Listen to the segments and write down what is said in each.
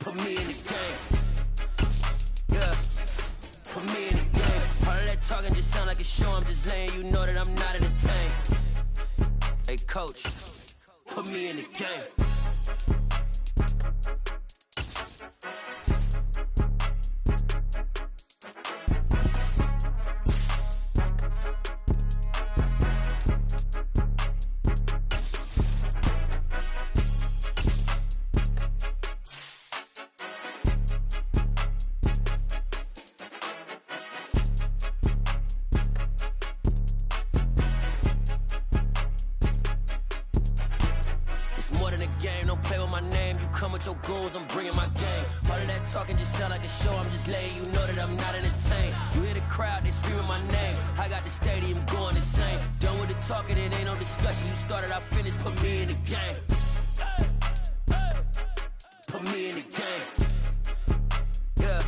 put me in the game. Yeah, put me in the game. All of that talking just sound like a show. I'm just letting you know that I'm not entertained. Hey, coach, put me in the game. Your goals, I'm bringing my game. All of that talking just sound like a show. I'm just letting you know that I'm not entertained. You hear the crowd, they screaming my name. I got the stadium going insane. Done with the talking, it ain't no discussion. You started, I finished, put me in the game. Put me in the game. Yeah,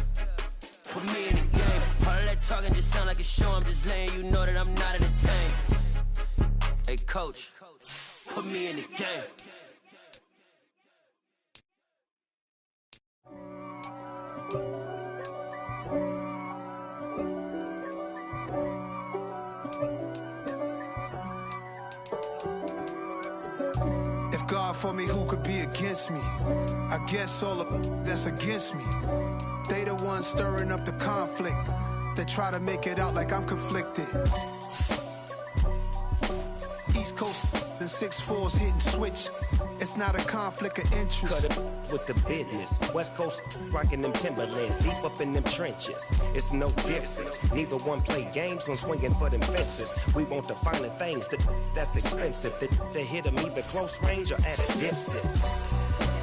put me in the game. All of that talking just sound like a show. I'm just letting you know that I'm not entertained. Hey, coach, put me in the game. God for me, who could be against me? I guess all of that's against me. They the ones stirring up the conflict. They try to make it out like I'm conflicted. East Coast and 6'4's hitting switch. It's not a conflict of interest. Cut it with the business. West Coast rocking them Timberlands, deep up in them trenches. It's no difference. Neither one play games when swinging for them fences. We want the finer things that's expensive. That hit them either close range or at a distance.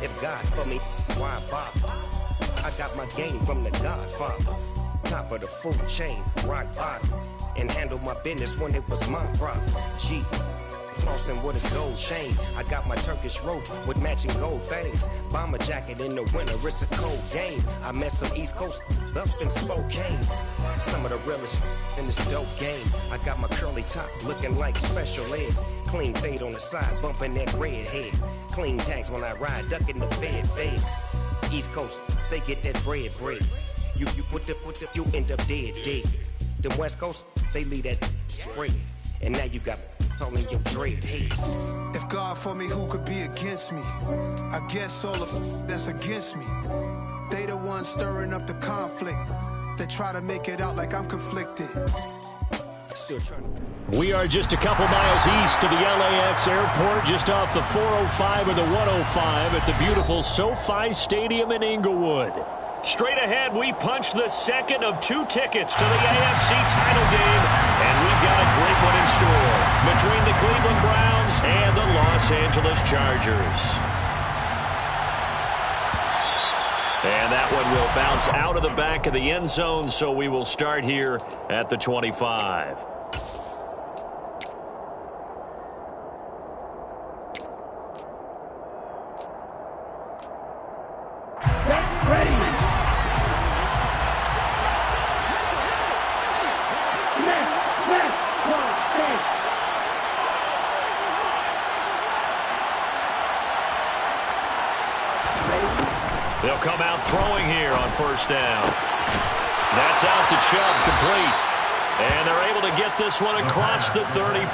If God for me, why bother? I got my game from the Godfather. Top of the food chain, rock bottom. And handle my business when it was my problem. G. Flossing with a gold chain. I got my Turkish rope with matching gold things. Bomber jacket in the winter, it's a cold game. I met some East Coast up in Spokane. Some of the realest in this dope game. I got my curly top looking like special ed. Clean fade on the side, bumping that red head. Clean tags when I ride, ducking the feds. East Coast, they get that bread. You you end up dead. Then West Coast, they leave that spread. And now you got calling your dread head. If God for me, who could be against me? I guess all of that's against me. They the ones stirring up the conflict. They try to make it out like I'm conflicted. We are just a couple miles east of the LAX airport, just off the 405 or the 105 at the beautiful SoFi Stadium in Inglewood. Straight ahead, we punch the second of 2 tickets to the AFC title game, and we've got a great one in store between the Cleveland Browns and the Los Angeles Chargers. And that one will bounce out of the back of the end zone, so we will start here at the 25. They'll come out throwing here on first down. That's out to Chubb, complete. And they're able to get this one across the 35.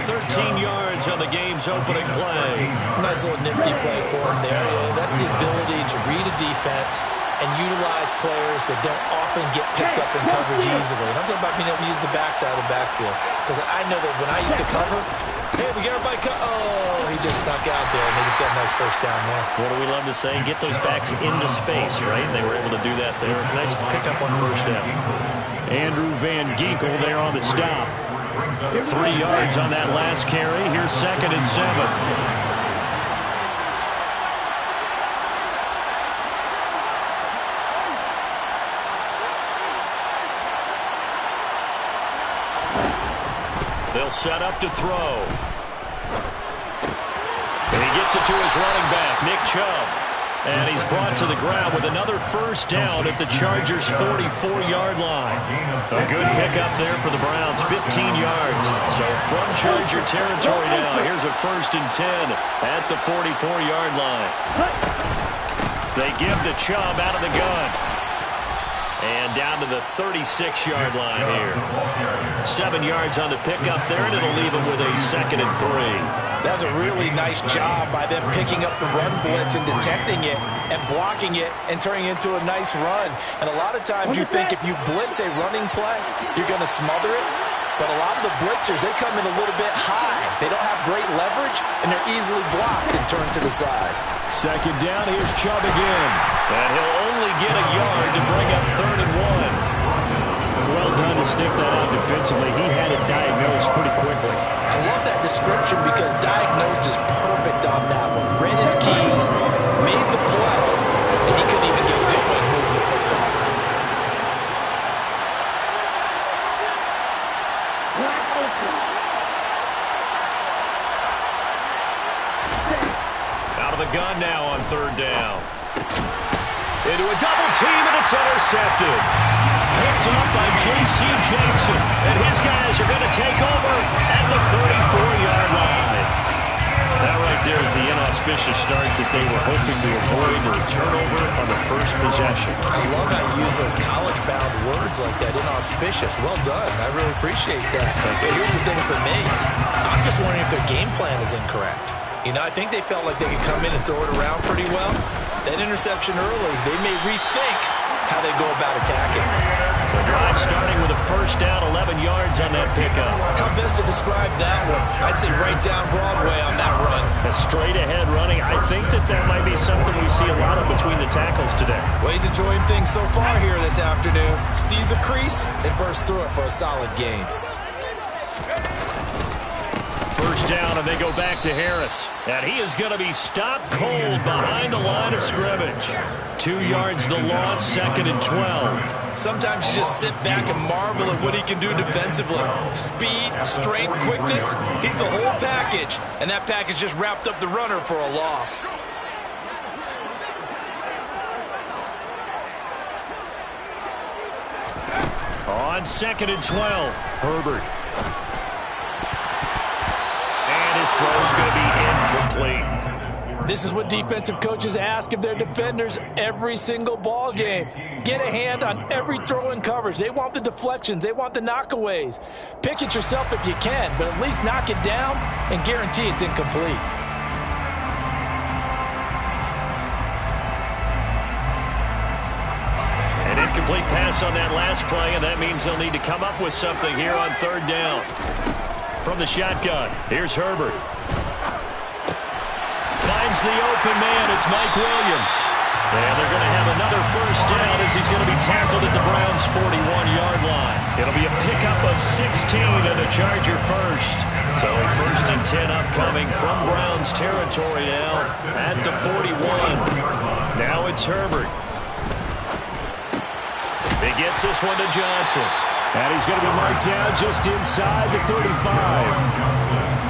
13 yards on the game's opening play. Nice little nifty play for him there. That's the ability to read a defense and utilize players that don't often get picked up in coverage easily. And I'm talking about being able to use the backside of the backfield. Because I know that when I used to cover, hey, we get everybody oh, he just snuck out there, and they just got a nice first down there. What do we love to say? Get those backs into space, right? And they were able to do that there. Nice pickup on first down. Andrew Van Ginkel there on the stop. 3 yards on that last carry. Here's 2nd and 7. They'll set up to throw. And he gets it to his running back, Nick Chubb. And he's brought to the ground with another first down at the Chargers' 44-yard line. A good pickup there for the Browns, 15 yards. So from Charger territory now, here's a 1st and 10 at the 44-yard line. They give the Chubb out of the gun. And down to the 36-yard line here. 7 yards on the pickup there, and it'll leave them with a 2nd and 3. That's a really nice job by them picking up the run blitz and detecting it and blocking it and turning it into a nice run. And a lot of times you think if you blitz a running play, you're going to smother it. But a lot of the blitzers, they come in a little bit high. They don't have great leverage, and they're easily blocked and turned to the side. 2nd down, here's Chubb again. And he'll only get a yard to bring up 3rd and 1. Well done to sniff that out defensively. He had it diagnosed pretty quickly. I love that description because diagnosed is perfect on that one. Read his keys, made the play, and he couldn't even get going moving the football. Out of the gun now on 3rd down. Into a double team, and it's intercepted. Picked up by J.C. Jackson, and his guys are going to take over at the 34-yard line. That right there is the inauspicious start that they were hoping to avoid, or a turnover on the first possession. I love how you use those college-bound words like that, inauspicious. Well done. I really appreciate that. But here's the thing for me. I'm just wondering if their game plan is incorrect. You know, I think they felt like they could come in and throw it around pretty well. That interception early, they may rethink how they go about attacking. The drive starting with a 1st down, 11 yards on that pickup. How best to describe that one? I'd say right down Broadway on that run. A straight-ahead running. I think that might be something we see a lot of between the tackles today. Well, he's enjoying things so far here this afternoon. Sees a crease and bursts through it for a solid gain. 1st down, and they go back to Harris. And he is going to be stopped cold behind the line of scrimmage. 2 yards the loss, 2nd and 12. Sometimes you just sit back and marvel at what he can do defensively. Speed, strength, quickness, he's the whole package. And that package just wrapped up the runner for a loss. On 2nd and 12, Herbert. His throw is going to be incomplete. This is what defensive coaches ask of their defenders every single ball game. Get a hand on every throw in coverage. They want the deflections. They want the knockaways. Pick it yourself if you can, but at least knock it down and guarantee it's incomplete. An incomplete pass on that last play, and that means they'll need to come up with something here on 3rd down. From the shotgun, here's Herbert. Finds the open man, it's Mike Williams. And they're going to have another 1st down as he's going to be tackled at the Browns' 41-yard line. It'll be a pickup of 16 and a Charger first. So 1st and 10 upcoming from Browns territory now at the 41. Now it's Herbert. He gets this one to Johnson. And he's going to be marked down just inside the 35.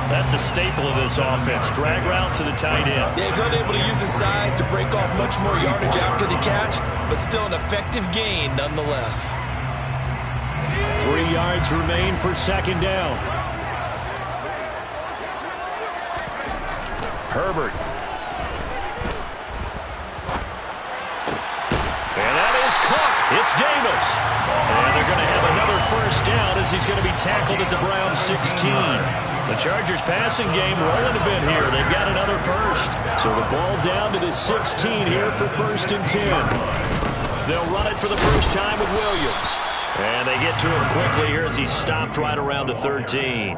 That's a staple of this offense. Drag route to the tight end. Yeah, he's unable to use his size to break off much more yardage after the catch, but still an effective gain nonetheless. 3 yards remain for 2nd down. Herbert. And that is caught. It's Davis. And they're going to have another 1st down as he's going to be tackled at the Browns' 16. The Chargers passing game rolling a bit here. They've got another 1st. So the ball down to the 16 here for 1st and 10. They'll run it for the first time with Williams. And they get to him quickly here as he's stopped right around the 13. 3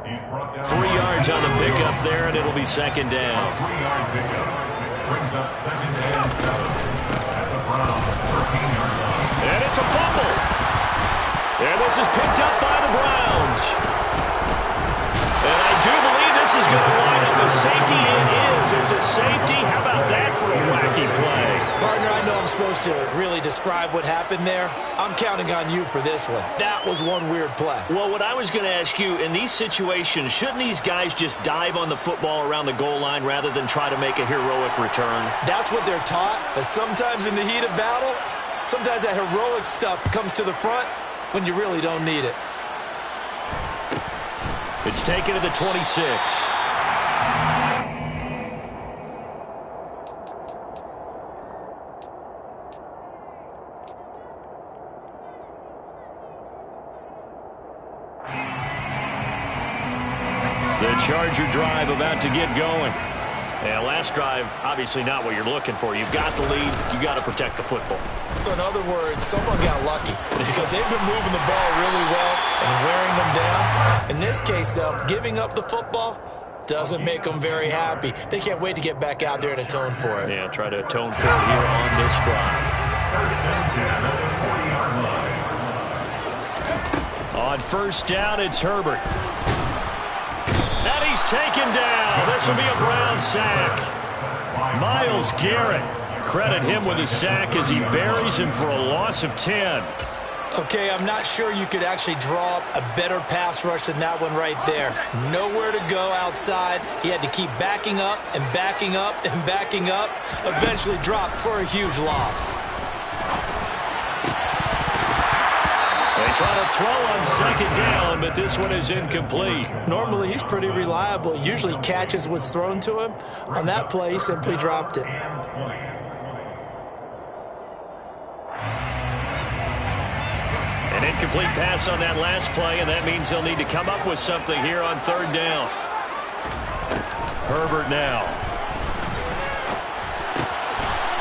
yards on the pickup there, and it'll be 2nd down. Brings up 2nd and 7 at the Browns' 13-yard line. And it's a fumble. And this is picked up by the Browns. And I do believe this is going to line up a safety. It is. It's a safety. How about that for a wacky play? Partner, I know I'm supposed to really describe what happened there. I'm counting on you for this one. That was one weird play. Well, what I was going to ask you, in these situations, shouldn't these guys just dive on the football around the goal line rather than try to make a heroic return? That's what they're taught, but sometimes in the heat of battle, sometimes that heroic stuff comes to the front when you really don't need it. It's taken to the 26. Charger drive about to get going. And last drive, obviously not what you're looking for. You've got the lead. You've got to protect the football. So in other words, someone got lucky because they've been moving the ball really well and wearing them down. In this case, though, giving up the football doesn't make them very happy. They can't wait to get back out there and atone for it. Yeah, try to atone for it here on this drive. First and 10 at the 40-yard line. On first down, it's Herbert. And he's taken down. This will be a Brown sack. Myles Garrett. Credit him with a sack as he buries him for a loss of 10. Okay, I'm not sure you could actually draw up a better pass rush than that one right there. Nowhere to go outside. He had to keep backing up and backing up and backing up. Eventually dropped for a huge loss. They try to throw on second down, but this one is incomplete. Normally, he's pretty reliable. He usually catches what's thrown to him. On that play, he simply dropped it. An incomplete pass on that last play, and that means they'll need to come up with something here on third down. Herbert now.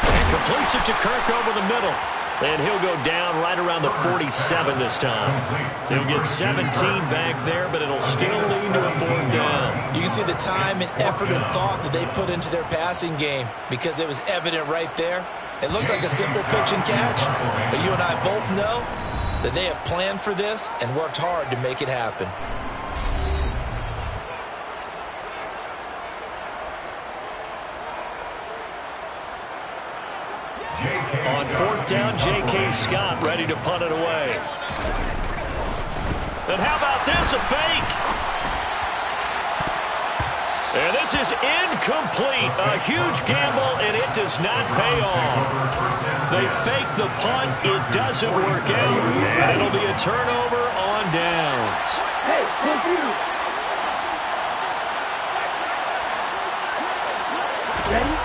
And completes it to Kirk over the middle. And he'll go down right around the 47 this time. He'll get 17 back there, but it'll still lead to a fourth down. You can see the time and effort and thought that they put into their passing game because it was evident right there. It looks like a simple pitch and catch, but you and I both know that they have planned for this and worked hard to make it happen. On fourth down, J.K. Scott ready to punt it away. And how about this, a fake? And this is incomplete. A huge gamble, and it does not pay off. They fake the punt. It doesn't work out. And it'll be a turnover on downs. Hey, confused. Ready?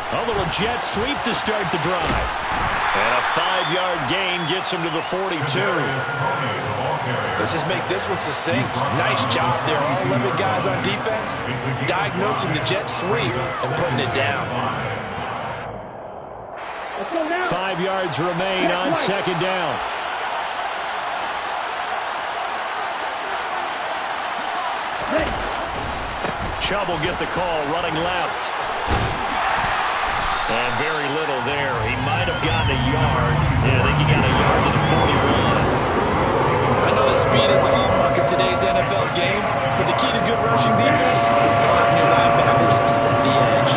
A little jet sweep to start the drive. And a 5-yard gain gets him to the 42. Let's just make this one succinct. Nice job there. All 11 guys on defense diagnosing the jet sweep and putting it down. 5 yards remain on second down. Chubb will get the call running left. And very little there. He might have gotten a yard. Yeah, I think he got a yard to the 41. I know the speed is the hallmark of today's NFL game, but the key to good rushing defense is still having your linebackers set the edge.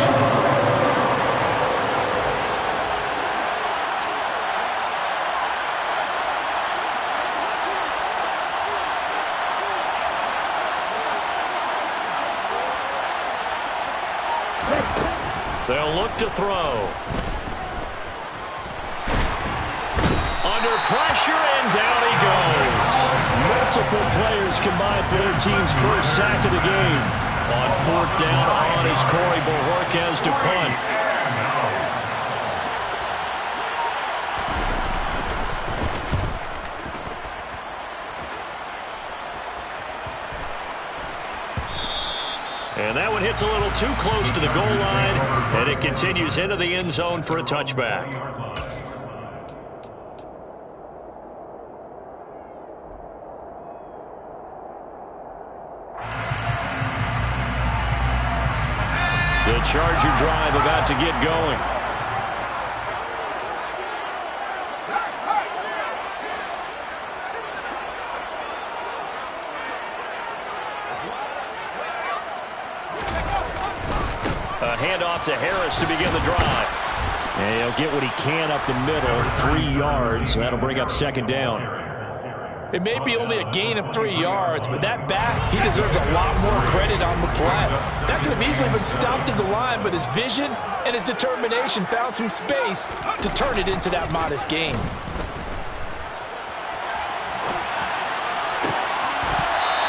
They'll look to throw. Under pressure, and down he goes. Multiple players combined for their team's first sack of the game. On fourth down, on is Corey Bojorquez to punt. And that one hits a little too close to the goal line, and it continues into the end zone for a touchback. The Charger drive about to get going. A handoff to Harris to begin the drive. And he'll get what he can up the middle, 3 yards. That'll bring up second down. It may be only a gain of 3 yards, but that back, he deserves a lot more credit on the play. That could have easily been stopped at the line, but his vision and his determination found some space to turn it into that modest gain.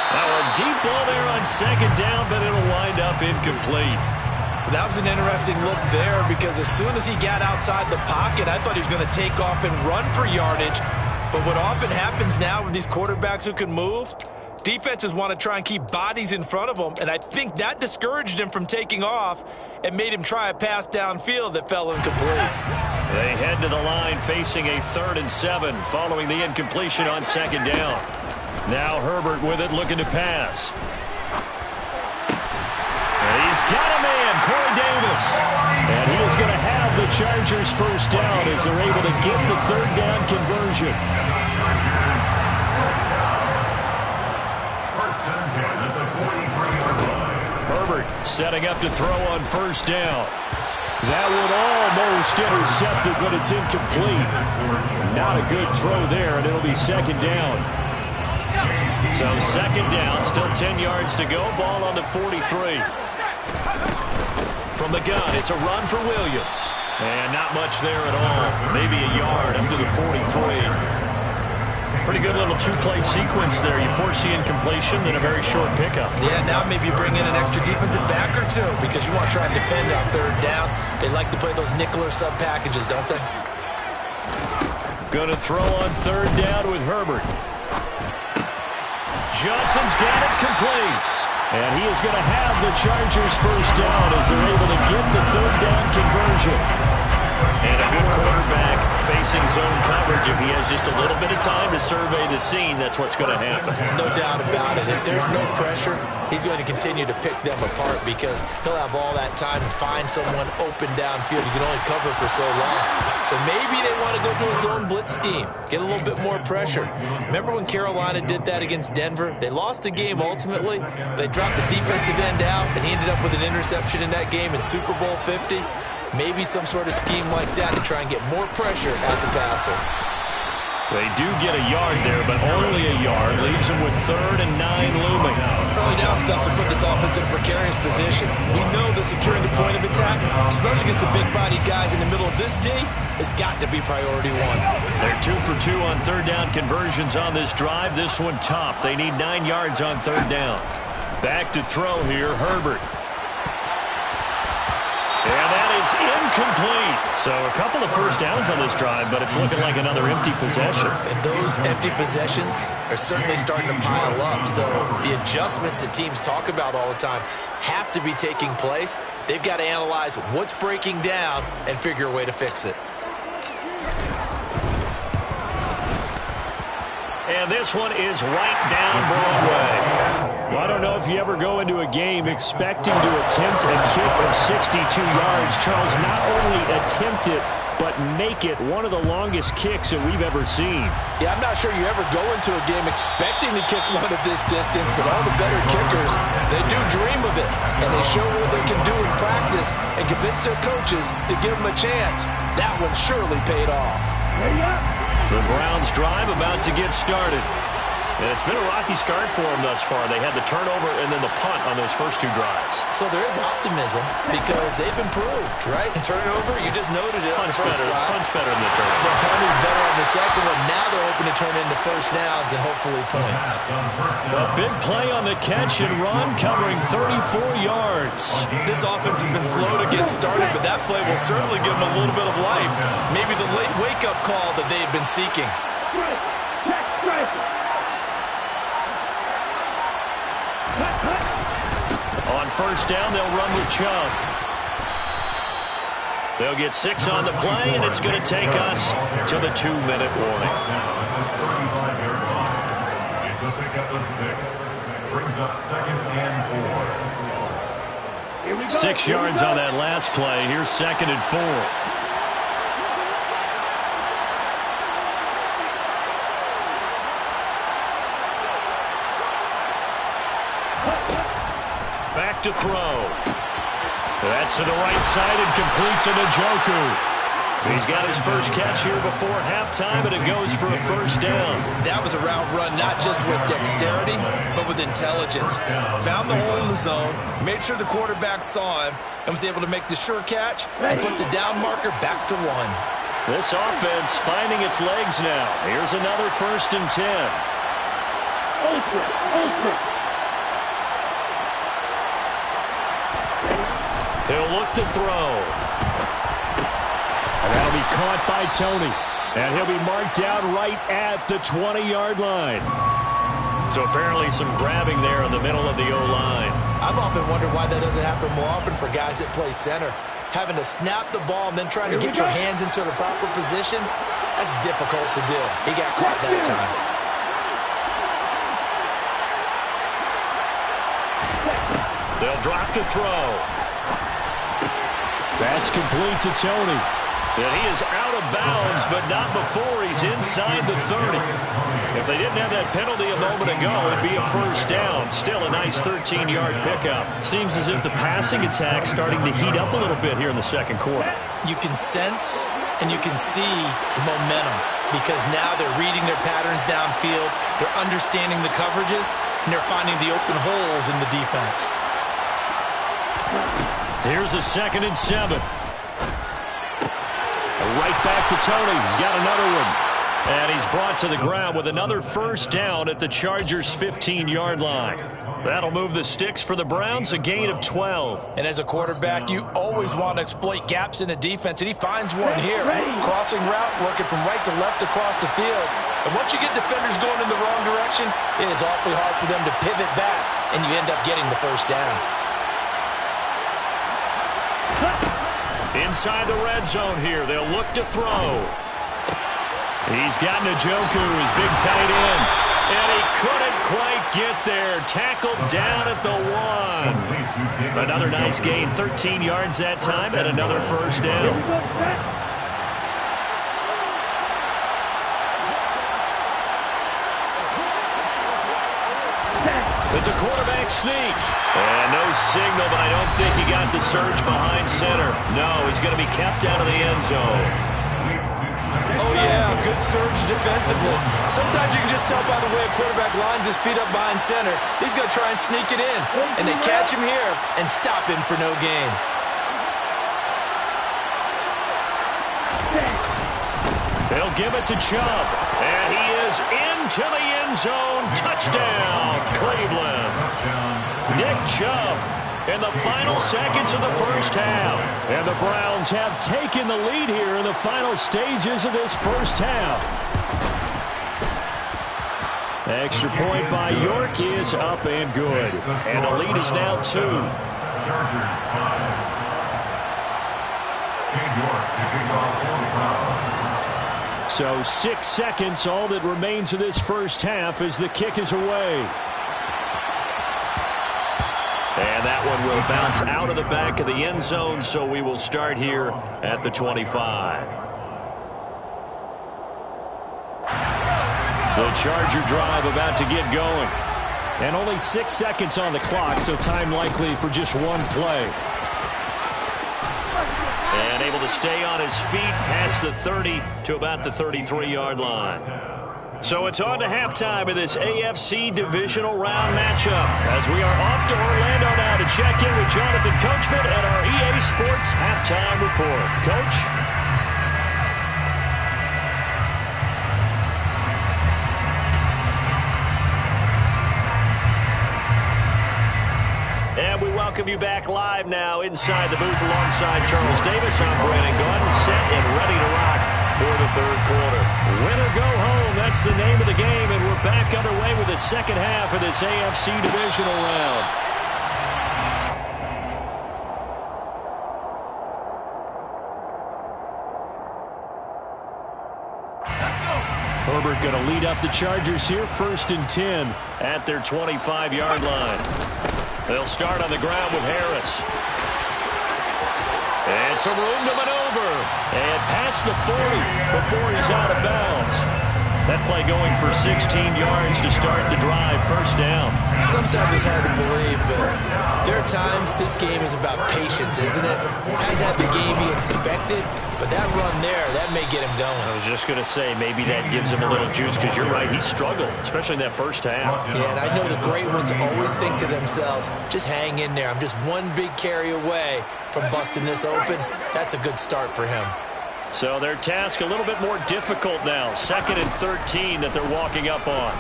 Now a deep ball there on second down, but it'll wind up incomplete. That was an interesting look there because as soon as he got outside the pocket, I thought he was going to take off and run for yardage. But what often happens now with these quarterbacks who can move, Defenses want to try and keep bodies in front of him, and I think that discouraged him from taking off and made him try a pass downfield that fell incomplete. They head to the line facing a 3rd and 7 following the incompletion on 2nd down. Now Herbert with it, looking to pass. He's got a man, Corey Davis. And he is going to have the Chargers first down as they're able to get the 3rd down conversion. Herbert setting up to throw on 1st down. That would almost intercept it, but it's incomplete. Not a good throw there, and it'll be 2nd down. So 2nd down, still 10 yards to go. Ball on the 43. From the gun, it's a run for Williams. And not much there at all. Maybe a yard up to the 43. Pretty good little 2-play sequence there. You force the incompletion, then a very short pickup. Yeah, now maybe you bring in an extra defensive back or two because you want to try and defend on 3rd down. They like to play those nickel or sub packages, don't they? Going to throw on 3rd down with Herbert. Johnson's got it complete. And he is going to have the Chargers first down as they're able to get the 3rd down conversion. And a good quarterback facing zone coverage. If he has just a little bit of time to survey the scene, that's what's going to happen. No doubt about it. If there's no pressure, he's going to continue to pick them apart because he'll have all that time to find someone open downfield. You can only cover for so long. So maybe they want to go to a zone blitz scheme, get a little bit more pressure. Remember when Carolina did that against Denver? They lost the game ultimately. They dropped the defensive end out, and he ended up with an interception in that game in Super Bowl 50. Maybe some sort of scheme like that to try and get more pressure at the passer. They do get a yard there, but only a yard. Leaves them with 3rd and 9 looming. Early down stuff to put this offense in precarious position. We know that securing the point of attack, especially against the big-bodied guys in the middle of this D, has got to be priority 1. They're 2 for 2 on 3rd down conversions on this drive. This one tough. They need 9 yards on 3rd down. Back to throw here, Herbert. And that is incomplete. So a couple of first downs on this drive, but it's looking like another empty possession. And those empty possessions are certainly starting to pile up. So the adjustments that teams talk about all the time have to be taking place. They've got to analyze what's breaking down and figure a way to fix it. And this one is right down Broadway. Well, I don't know if you ever go into a game expecting to attempt a kick of 62 yards. Charles, not only attempt it, but make it one of the longest kicks that we've ever seen. Yeah, I'm not sure you ever go into a game expecting to kick one at this distance, but all the better kickers, they do dream of it, and they show what they can do in practice and convince their coaches to give them a chance. That one surely paid off. The Browns drive about to get started. And it's been a rocky start for them thus far. They had the turnover and then the punt on those first 2 drives. So there is optimism because they've improved, right? Turnover, you just noted it. Punt's better than the turnover. The punt is better on the second one. Now they're hoping to turn into first downs and hopefully points. A big play on the catch and run, covering 34 yards. This offense has been slow to get started, but that play will certainly give them a little bit of life. Maybe the late wake-up call that they had been seeking. On first down, they'll run with Chubb. They'll get 6 on the play, and it's going to take us to the 2-minute warning. It's a pickup of 6. Brings up 2nd and 4. 6 yards on that last play. Here's 2nd and 4. Back to throw. That's to the right side and complete to Njoku. He's got his first catch here before halftime, and it goes for a first down. That was a route run not just with dexterity, but with intelligence. Found the hole in the zone, made sure the quarterback saw him, and was able to make the sure catch and put the down marker back to 1. This offense finding its legs now. Here's another 1st and 10. He'll look to throw. And that'll be caught by Tony. And he'll be marked down right at the 20-yard line. So apparently some grabbing there in the middle of the O-line. I've often wondered why that doesn't happen more often for guys that play center. Having to snap the ball and then trying to get your hands into the proper position, that's difficult to do. He got caught that time. They'll drop to throw. That's complete to Tony. And he is out of bounds, but not before he's inside the 30. If they didn't have that penalty a moment ago, it'd be a first down. Still a nice 13-yard pickup. Seems as if the passing attack's starting to heat up a little bit here in the second quarter. You can sense and you can see the momentum because now they're reading their patterns downfield, they're understanding the coverages, and they're finding the open holes in the defense. Here's a 2nd and 7. Right back to Tony. He's got another one. And he's brought to the ground with another first down at the Chargers' 15-yard line. That'll move the sticks for the Browns, a gain of 12. And as a quarterback, you always want to exploit gaps in the defense, and he finds one here. Crossing route, working from right to left across the field. And once you get defenders going in the wrong direction, it is awfully hard for them to pivot back, and you end up getting the first down. Inside the red zone here, they'll look to throw. He's got Njoku, his big tight end. And he couldn't quite get there. Tackled down at the 1. Another nice gain, 13 yards that time, and another first down. It's a quarterback sneak. And no signal, but I don't think he got the surge behind center. No, he's going to be kept out of the end zone. Oh, yeah, good surge defensively. Sometimes you can just tell by the way a quarterback lines his feet up behind center. He's going to try and sneak it in. And they catch him here and stop him for no gain. They'll give it to Chubb. And he is into the end zone. Touchdown, Cleveland. Nick Chubb in the final seconds of the first half. And the Browns have taken the lead here in the final stages of this first half. Extra point by York is up and good. And the lead is now 2. Chargers 5. King York kicking off for the Browns. So 6 seconds, all that remains of this first half as the kick is away. And that one will bounce out of the back of the end zone, so we will start here at the 25. The Charger drive about to get going. And only 6 seconds on the clock, so time likely for just one play. And able to stay on his feet past the 30 to about the 33-yard line. So it's on to halftime of this AFC divisional round matchup as we are off to Orlando now to check in with Jonathan Coachman and our EA Sports halftime report. Coach? And we welcome you back live now inside the booth alongside Charles Davis. I'm Brandon Gordon, set and ready to rock for the third quarter. Win or go home, that's the name of the game, and we're back underway with the second half of this AFC divisional round. Herbert going to lead up the Chargers here, 1st and 10 at their 25-yard line. They'll start on the ground with Harris. And some room to maneuver. And past the 40 before he's out of bounds. That play going for 16 yards to start the drive, first down. Sometimes it's hard to believe, but there are times this game is about patience, isn't it? Hasn't had the game he expected, but that run there, that may get him going. I was just going to say, maybe that gives him a little juice, because you're right, he struggled, especially in that first half. Yeah, and I know the great ones always think to themselves, just hang in there. I'm just one big carry away from busting this open. That's a good start for him. So their task a little bit more difficult now. 2nd and 13 that they're walking up on.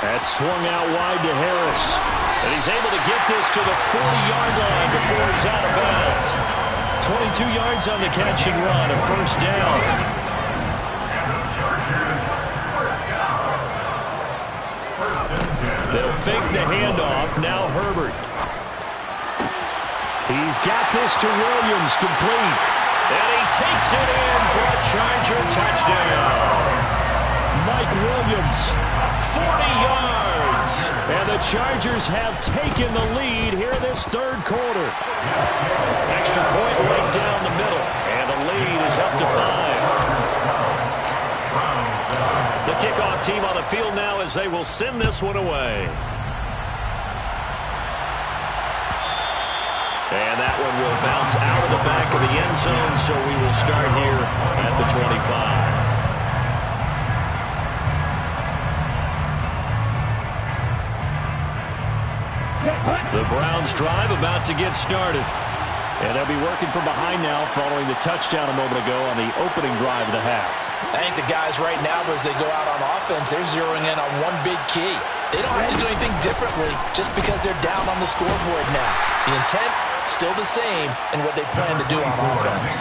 That's swung out wide to Harris. And he's able to get this to the 40-yard line before he's out of bounds. 22 yards on the catch and run, a first down. And the Chargers, first down. They'll fake the handoff. Now Herbert. He's got this to Williams, complete. And he takes it in for a Charger touchdown. Mike Williams, 40 yards. And the Chargers have taken the lead here this third quarter. Extra point right down the middle. And the lead is up to 5. The kickoff team on the field now as they will send this one away. And that one will bounce out of the back of the end zone, so we will start here at the 25. The Browns drive about to get started. And they'll be working from behind now following the touchdown a moment ago on the opening drive of the half. I think the guys right now, as they go out on offense, they're zeroing in on one big key. They don't have to do anything differently just because they're down on the scoreboard now. The intent, still the same in what they plan to do on offense.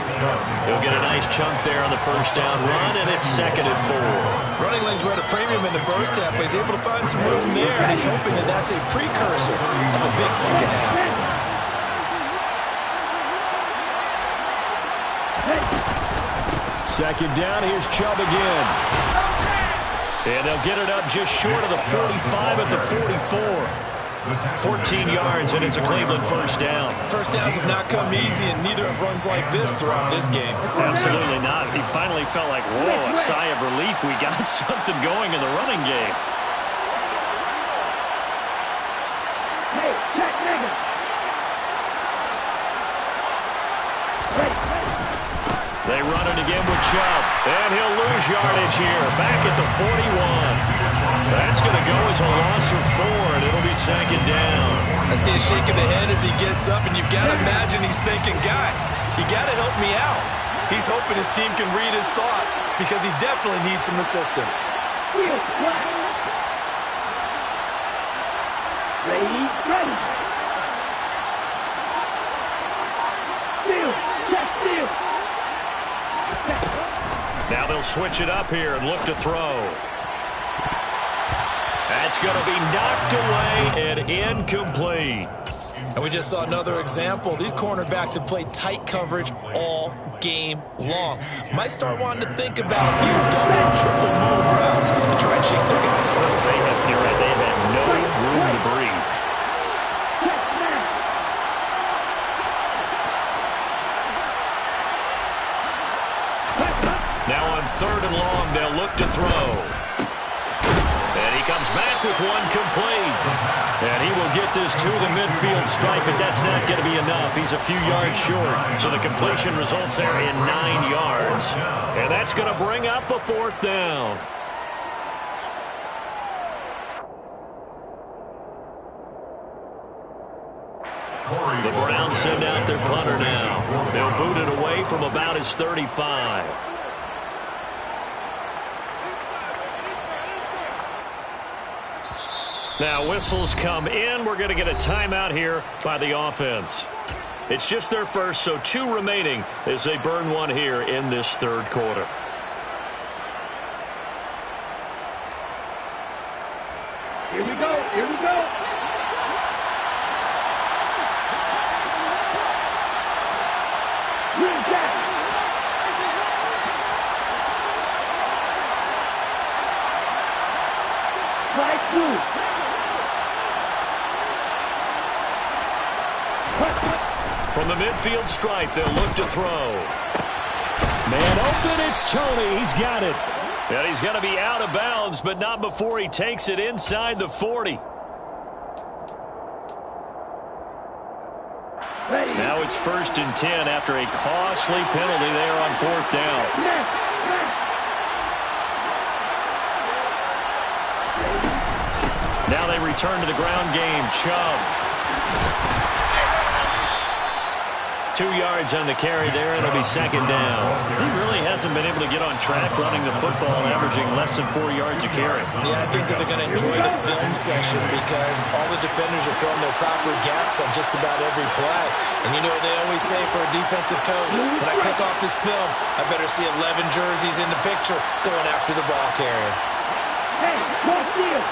He'll get a nice chunk there on the first down run, and it's 2nd and 4. Running lanes were at a premium in the first half, but he's able to find some room there, and he's hoping that that's a precursor of a big second half. Second down, here's Chubb again. And they'll get it up just short of the 45 at the 44. 14 yards, and it's a Cleveland first down. First downs have not come easy, and neither have runs like this throughout this game. Absolutely not. He finally felt like, whoa, a sigh of relief. We got something going in the running game. Hey, check, nigga. They run it again with Chubb, and he'll lose yardage here, back at the 41. That's going to go as a loss of 4, and it'll be 2nd down. I see a shake of the head as he gets up, and you've got to imagine he's thinking, guys, you got to help me out. He's hoping his team can read his thoughts because he definitely needs some assistance. Ready. Steal, check, steal. Now they'll switch it up here and look to throw. That's going to be knocked away and incomplete. And we just saw another example. These cornerbacks have played tight coverage all game long. Might start wanting to think about a few double, triple move routes and try and shake their guys free. You're right. They have had no room to breathe. Now on 3rd and long, they'll look to throw. And he comes back with one complete. And he will get this to the midfield stripe, but that's not going to be enough. He's a few yards short. So the completion results there in 9 yards. And that's going to bring up a 4th down. The Browns send out their punter now. They'll boot it away from about his 35. Now whistles come in. We're going to get a timeout here by the offense. It's just their first, so 2 remaining as they burn one here in this third quarter. Here we go. Green jacket. Strike through. From the midfield stripe, they'll look to throw. Man open, it's Tony. He's got it. And he's going to be out of bounds, but not before he takes it inside the 40. Ready. Now it's 1st and 10 after a costly penalty there on 4th down. Now they return to the ground game. Chubb. 2 yards on the carry there. It'll be 2nd down. He really hasn't been able to get on track running the football, averaging less than 4 yards a carry. Yeah, I think that they're going to enjoy the film session because all the defenders are filling their proper gaps on just about every play. And you know what they always say for a defensive coach? When I click off this film, I better see 11 jerseys in the picture going after the ball carrier. Hey, no steal.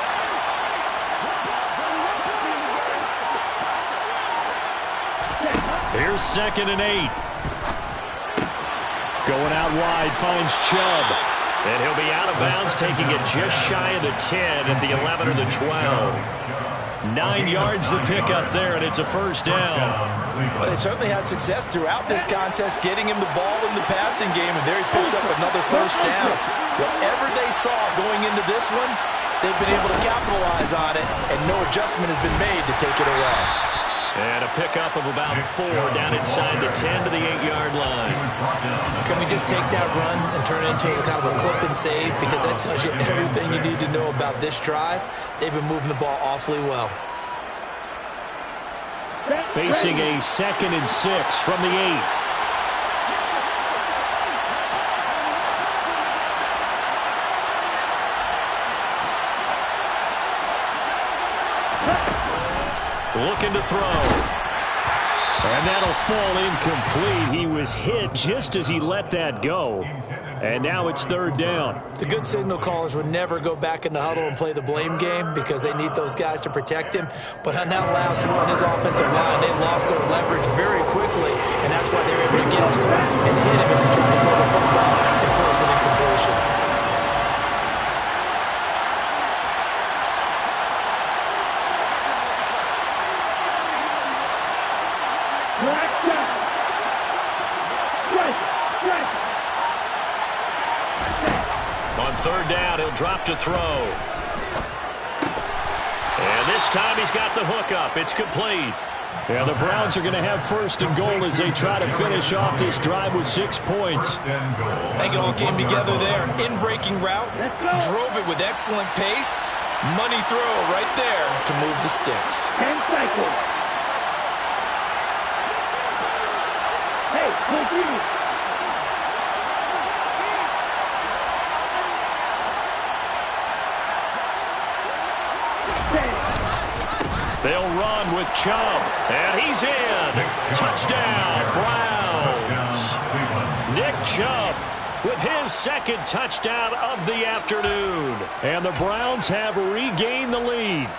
Here's 2nd and 8. Going out wide, finds Chubb. And he'll be out of bounds, taking it just shy of the 10 at the 11 or the 12. 9 yards to pick up there, and it's a first down. Well, they certainly had success throughout this contest, getting him the ball in the passing game, and there he picks up another first down. Whatever they saw going into this one, they've been able to capitalize on it, and no adjustment has been made to take it away. And a pickup of about 4 down inside the 10 to the 8-yard line. Can we just take that run and turn it into a kind of a clip and save? Because that tells you everything you need to know about this drive. They've been moving the ball awfully well. Facing a 2nd and 6 from the 8. Looking to throw. And that'll fall incomplete. He was hit just as he let that go. And now it's 3rd down. The good signal callers would never go back in the huddle and play the blame game because they need those guys to protect him. But on that last run, his offensive line, they lost their leverage very quickly, and that's why they were able to get to him and hit him as he tried to throw the football and force an incompletion. On 3rd down, he'll drop to throw. And this time he's got the hook up. It's complete. Yeah, the Browns are going to have 1st and goal as they try to finish off this drive with 6 points. I think it all came together there. In-breaking route, drove it with excellent pace. Money throw right there to move the sticks. 10 cycles. Hey, continue. They'll run with Chubb, and he's in. Touchdown, Browns. Nick Chubb with his 2nd touchdown of the afternoon. And the Browns have regained the lead.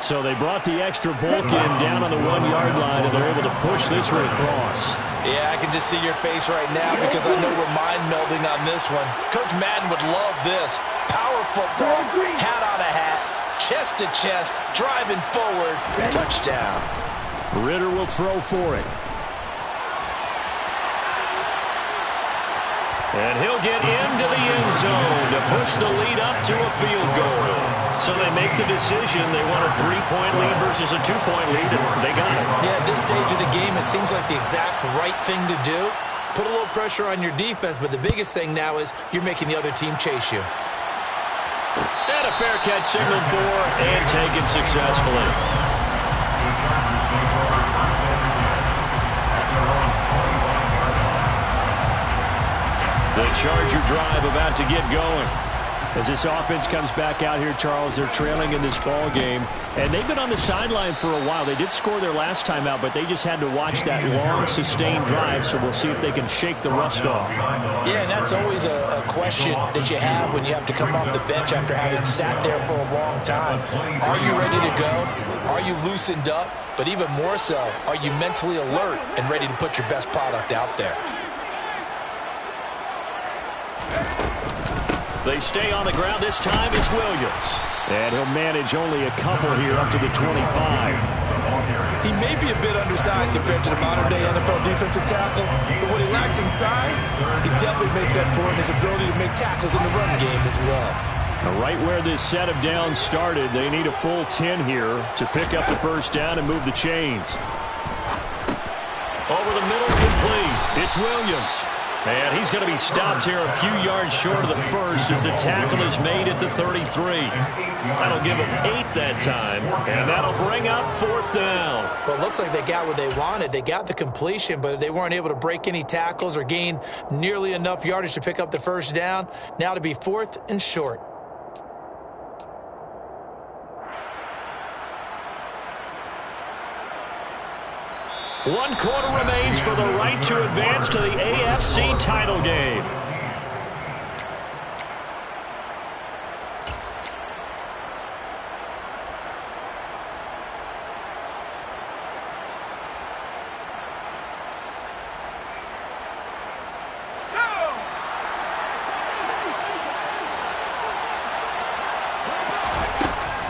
So they brought the extra bulk in down on the 1-yard line, and they're able to push this one across. Yeah, I can just see your face right now because I know we're mind-melding on this one. Coach Madden would love this. Power football, hat on a hat, chest to chest, driving forward, touchdown. Ritter will throw for it. And he'll get into the end zone to push the lead up to a field goal. So they make the decision. They want a 3-point lead versus a 2-point lead, and they got it. Yeah, at this stage of the game, it seems like the exact right thing to do. Put a little pressure on your defense, but the biggest thing now is you're making the other team chase you. And a fair catch signaled for and taken successfully. The Chargers take over 1st and 10 at their own 21-yard line. The Charger drive about to get going. As this offense comes back out here, Charles, they're trailing in this ball game. And they've been on the sideline for a while. They did score their last time out, but they just had to watch that long, sustained drive. So we'll see if they can shake the rust off. Yeah, and that's always a question that you have when you have to come off the bench after having sat there for a long time. Are you ready to go? Are you loosened up? But even more so, are you mentally alert and ready to put your best product out there? They stay on the ground. This time it's Williams. And he'll manage only a couple here up to the 25. He may be a bit undersized compared to the modern-day NFL defensive tackle, but what he lacks in size, he definitely makes up for in his ability to make tackles in the run game as well. Now, right where this set of downs started, they need a full 10 here to pick up the first down and move the chains. Over the middle, complete. It's Williams. And he's going to be stopped here a few yards short of the first as the tackle is made at the 33. That'll give him 8 that time, and that'll bring up 4th down. Well, it looks like they got what they wanted. They got the completion, but they weren't able to break any tackles or gain nearly enough yardage to pick up the first down. Now to be 4th and short. One quarter remains for the right to advance to the AFC title game.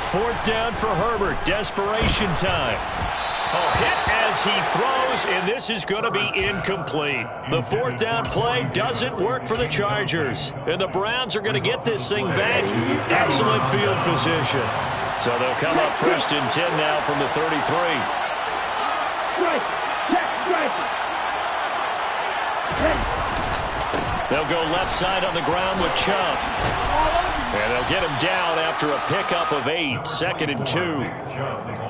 4th down for Herbert. Desperation time. Oh, hit as he throws, and this is going to be incomplete. The 4th down play doesn't work for the Chargers. And the Browns are going to get this thing back. Excellent field position. So they'll come up 1st and 10 now from the 33. They'll go left side on the ground with Chubb. And they'll get him down after a pickup of 8. 2nd and 2.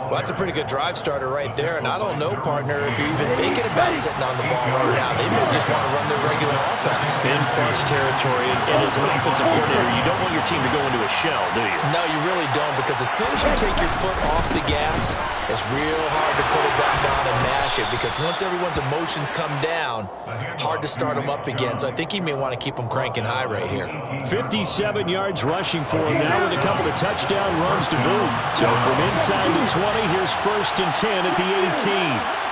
Well, that's a pretty good drive starter right there. And I don't know, partner, if you're even thinking about sitting on the ball right now. They may just want to run their regular offense. In plus territory. And as an offensive coordinator, you don't want your team to go into a shell, do you? No, you really don't, because as soon as you take your foot off the gas, it's real hard to put it back on and mash it, because once everyone's emotions come down, hard to start them up again. So I think he may want to keep them cranking high right here. 57 yards rushing for him now with a couple of touchdown runs to boot. So from inside the 20, here's 1st and 10 at the 18.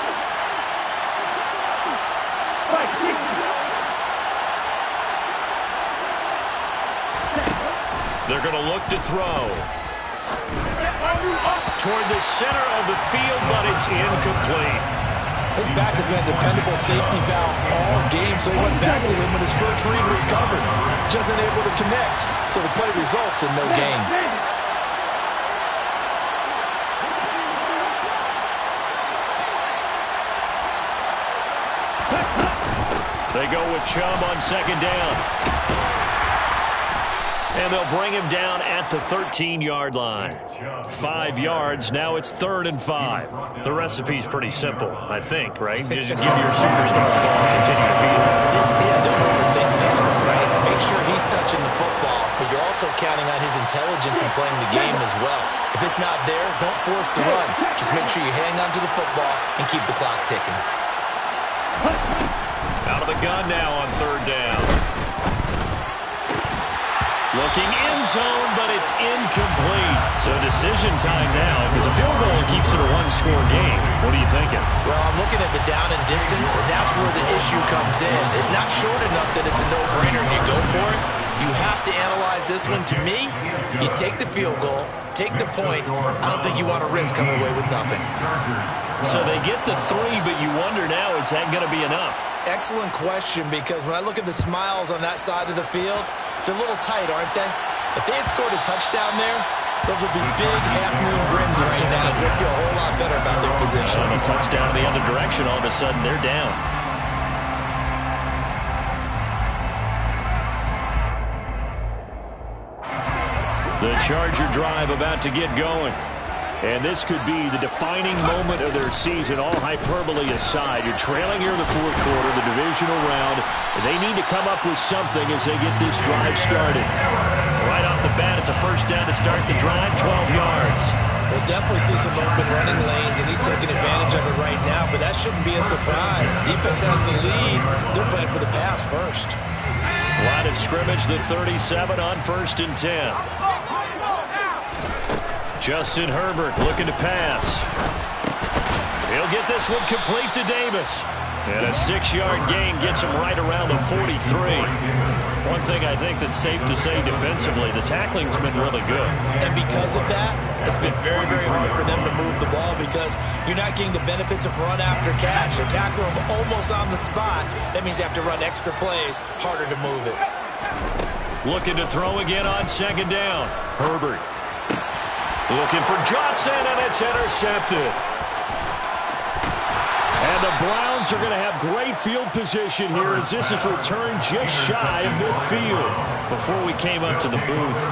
They're going to look to throw. Toward the center of the field, but it's incomplete. His back has been a dependable safety valve all game, so he went back to him when his first read was covered. Just unable to connect, so the play results in no gain. They go with Chubb on 2nd down. And they'll bring him down at the 13-yard line. 5 yards. Now it's 3rd and 5. The recipe's pretty simple, I think, right? Just give your superstar the ball and continue to feed him. Yeah, don't overthink this one, right? Make sure he's touching the football, but you're also counting on his intelligence in playing the game as well. If it's not there, don't force the run. Just make sure you hang on to the football and keep the clock ticking. Out of the gun now on 3rd down. Looking in zone, but it's incomplete. So decision time now, because a field goal keeps it a one-score game. What are you thinking? Well, I'm looking at the down and distance, and that's where the issue comes in. It's not short enough that it's a no-brainer and you go for it. You have to analyze this one. To me, you take the field goal, take the points. I don't think you want to risk coming away with nothing. So they get the 3, but you wonder now, is that going to be enough? Excellent question, because when I look at the smiles on that side of the field, they're a little tight, aren't they? If they had scored a touchdown there, those would be big half-moon grins right now, because they feel a whole lot better about their position. On a touchdown in the other direction, all of a sudden they're down. The Charger drive about to get going. And this could be the defining moment of their season, all hyperbole aside. You're trailing here in the 4th quarter, the divisional round. And they need to come up with something as they get this drive started. Right off the bat, it's a 1st down to start the drive, 12 yards. We'll definitely see some open running lanes, and he's taking advantage of it right now, but that shouldn't be a surprise. Defense has the lead. They're playing for the pass first. Line of scrimmage, the 37 on 1st and 10. Justin Herbert looking to pass. He'll get this one complete to Davis. And a 6-yard gain gets him right around the 43. One thing I think that's safe to say defensively, the tackling's been really good. And because of that, it's been very, very hard for them to move the ball, because you're not getting the benefits of run after catch. They're tackling them almost on the spot. That means you have to run extra plays, harder to move it. Looking to throw again on 2nd down. Herbert. Looking for Johnson, and it's intercepted. And the Browns are going to have great field position here as this is returned just shy of midfield. Before we came up to the booth,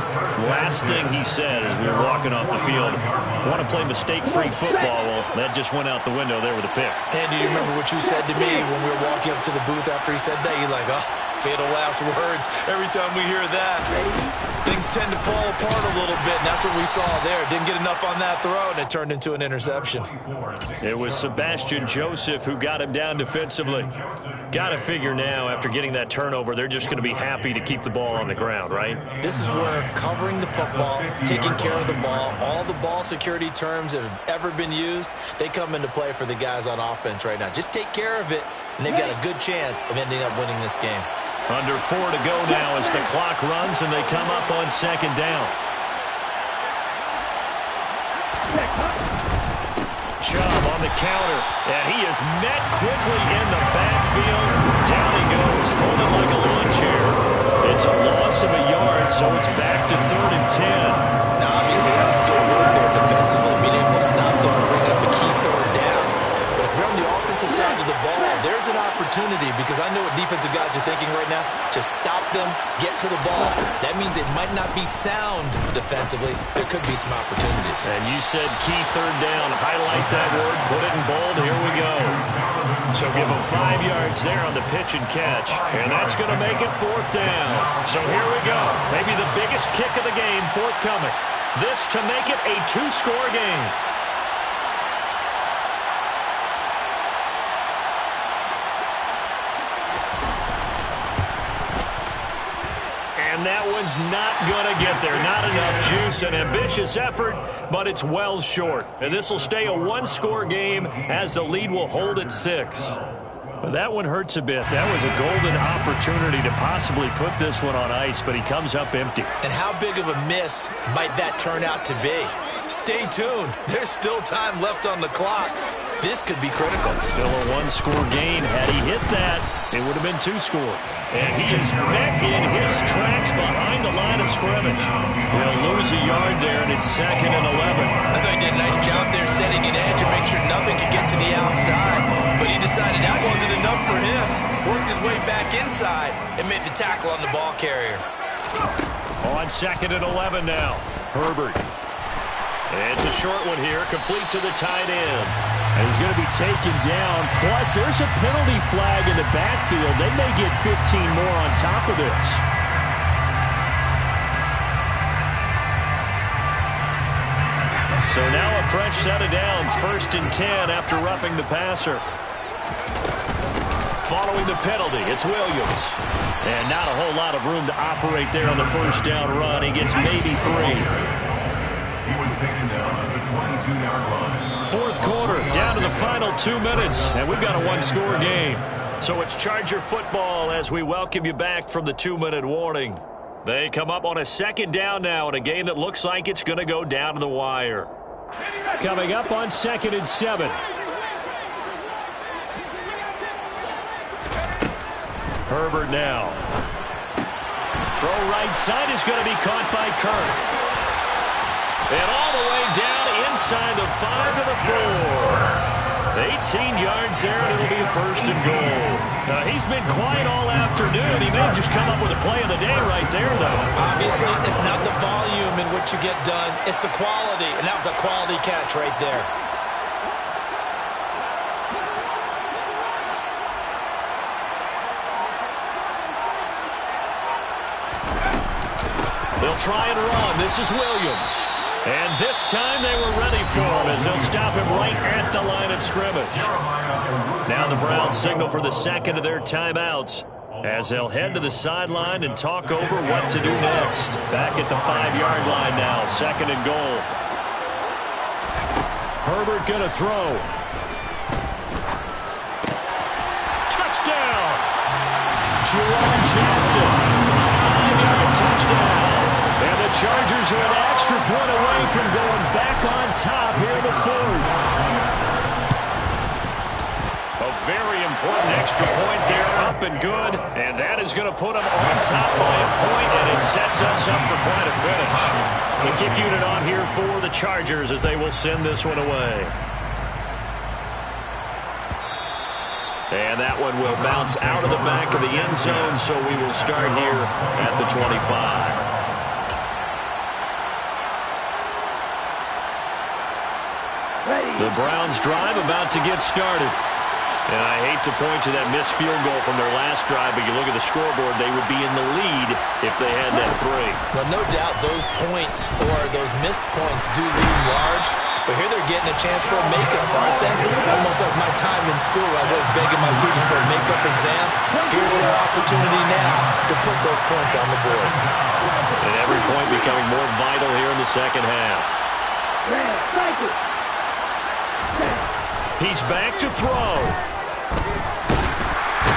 last thing he said as we were walking off the field, want to play mistake-free football. Well, that just went out the window there with a pick. And do you remember what you said to me when we were walking up to the booth after he said that? You're like, oh, fatal last words. Every time we hear that, things tend to fall apart a little bit, and that's what we saw there. Didn't get enough on that throw, and it turned into an interception. It was Sebastian Joseph who got him down defensively. Got to figure now, after getting that turnover, they're just going to be happy to keep the ball on the ground, right? This is where covering the football, taking care of the ball, all the ball security terms that have ever been used, they come into play for the guys on offense right now. Just take care of it, and they've got a good chance of ending up winning this game. Under 4 to go now as the clock runs and they come up on 2nd down. the counter, and he is met quickly in the backfield. Down he goes, folded like a lawn chair. It's a loss of a yard, so it's back to 3rd and 10. Now, obviously, that's some good work there defensively, being able to stop them and bring up a key 3rd down. But if you're on the offensive side of the ball, there's an opportunity, because I know what defensive guys are thinking right now. Just stop them, get to the ball. That means it might not be sound defensively. There could be some opportunities. And you said key 3rd down. Highlight that word, put it in bold. Here we go. So give them 5 yards there on the pitch and catch. And that's going to make it 4th down. So here we go. Maybe the biggest kick of the game forthcoming. This to make it a 2-score game. And that one's not going to get there. Not enough juice. An ambitious effort, but it's well short. And this will stay a 1-score game as the lead will hold at 6. But that one hurts a bit. That was a golden opportunity to possibly put this one on ice, but he comes up empty. And how big of a miss might that turn out to be? Stay tuned. There's still time left on the clock. This could be critical. Still a 1-score game. Had he hit that, it would have been 2 scores. And he is met in his tracks behind the line of scrimmage. He'll lose a yard there, and it's 2nd and 11. I thought he did a nice job there setting an edge and make sure nothing could get to the outside. But he decided that wasn't enough for him. Worked his way back inside and made the tackle on the ball carrier. On 2nd and 11 now. Herbert. And it's a short one here, complete to the tight end. And he's going to be taken down. Plus, there's a penalty flag in the backfield. They may get 15 more on top of this. So now a fresh set of downs. 1st and 10 after roughing the passer. Following the penalty, it's Williams. And not a whole lot of room to operate there on the 1st down run. He gets maybe 3. He was taken down at the 22-yard line. 4th quarter, down to the final 2 minutes, and we've got a 1-score game. So it's Charger football as we welcome you back from the 2-minute warning. They come up on a 2nd down now in a game that looks like it's going to go down to the wire. Coming up on 2nd and 7. Herbert now. Throw right side is going to be caught by Kirk. And all the way down inside the 5 to the 4. 18 yards there, and it'll be 1st and goal. Now, he's been quiet all afternoon. He may have just come up with a play of the day right there, though. Obviously, it's not the volume in which you get done. It's the quality, and that was a quality catch right there. They'll try and run. This is Williams. And this time they were ready for him as they'll stop him right at the line of scrimmage. Now the Browns signal for the 2nd of their timeouts as they'll head to the sideline and talk over what to do next. Back at the 5-yard line now, 2nd and goal. Herbert going to throw. Touchdown! Jerome Johnson. 5-yard touchdown. And the Chargers are an extra point away from going back on top here in the 4th. A very important extra point there, up and good. And that is going to put them on top by a point, and it sets us up for quite a finish. The kick unit on here for the Chargers as they will send this one away. And that one will bounce out of the back of the end zone, so we will start here at the 25. The Browns drive about to get started. And I hate to point to that missed field goal from their last drive, but you look at the scoreboard, they would be in the lead if they had that 3. Well, no doubt those points or those missed points do loom large, but here they're getting a chance for a makeup, aren't they? Almost like my time in school. I was always begging my teachers for a makeup exam. Here's their opportunity now to put those points on the board. And every point becoming more vital here in the second half. He's back to throw.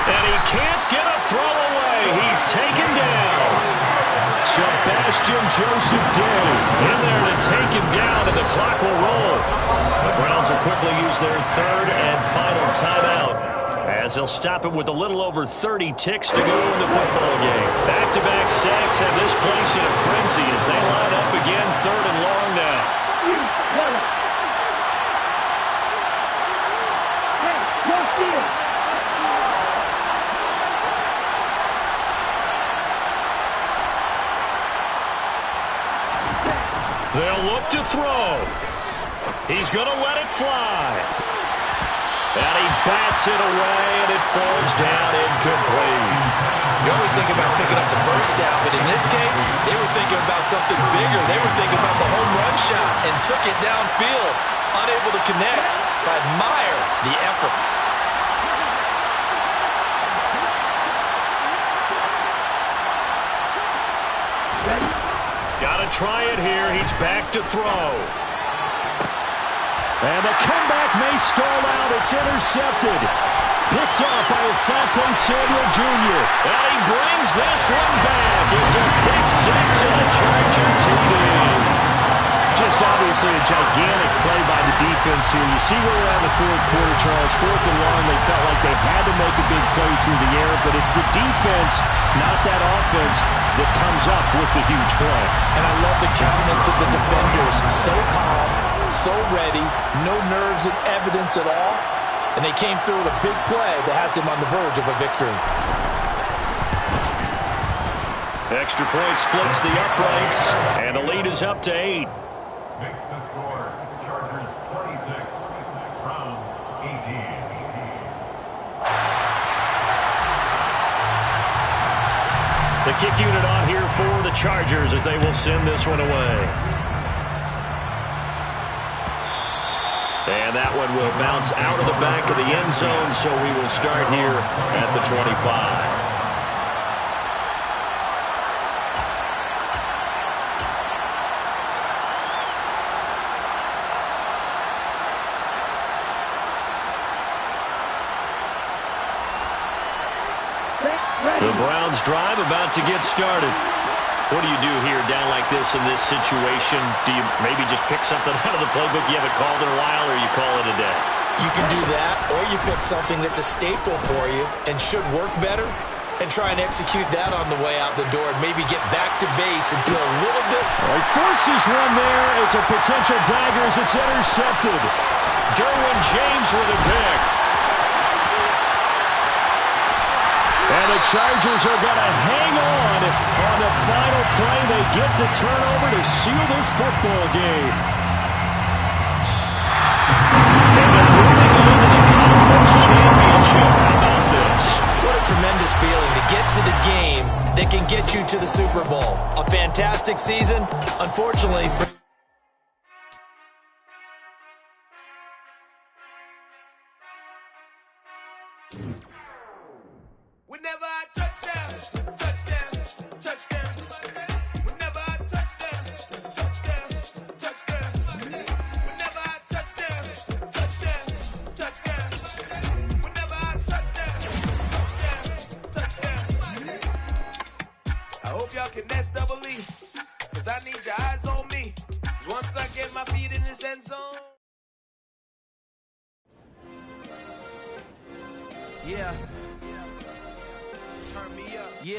And he can't get a throw away. He's taken down. Sebastian Joseph Day in there to take him down, and the clock will roll. The Browns will quickly use their third and final timeout, as they'll stop it with a little over 30 ticks to go in the football game. Back-to-back sacks have this place in a frenzy as they line up again, third and long now. They'll look to throw. He's going to let it fly. And he bats it away, and it falls down incomplete. You always think about picking up the first down, but in this case, they were thinking about something bigger. They were thinking about the home run shot and took it downfield. Unable to connect, but admire the effort. Got to try it here. He's back to throw. And the comeback may stall out. It's intercepted. Picked up by Asante Samuel Jr. And he brings this one back. It's a pick six and a Charger TD. Just obviously a gigantic play by the defense here. You see where we're at in the fourth quarter, Charles. Fourth and long, they felt like they had to make a big play through the air, but it's the defense, not that offense, that comes up with the huge play. And I love the countenance of the defenders. So calm, so ready, no nerves and evidence at all. And they came through with a big play that has them on the verge of a victory. Extra point splits the uprights, and the lead is up to 8. Makes the score. Chargers 46, Browns 18. The kick unit on here for the Chargers as they will send this one away. And that one will bounce out of the back of the end zone, so we will start here at the 25. The Browns drive about to get started. What do you do here down like this in this situation? Do you maybe just pick something out of the playbook you haven't called in a while, or you call it a day? You can do that, or you pick something that's a staple for you and should work better and try and execute that on the way out the door and maybe get back to base and feel a little bit. He forces one there. It's a potential dagger as it's intercepted. Derwin James with a pick. And the Chargers are going to hang on the final play. They get the turnover to seal this football game. And they're moving into the conference championship. How about this? What a tremendous feeling to get to the game that can get you to the Super Bowl. A fantastic season. Unfortunately, Whenever I touchdown, touchdown, touchdown. Whenever I touchdown, touchdown, touchdown. Whenever I touchdown, touchdown, touchdown. Whenever I touchdown, touchdown. I hope y'all can nest double E, 'cause I need your eyes on me. Once I get my feet in this end zone. Yeah. Turn me up. Yeah.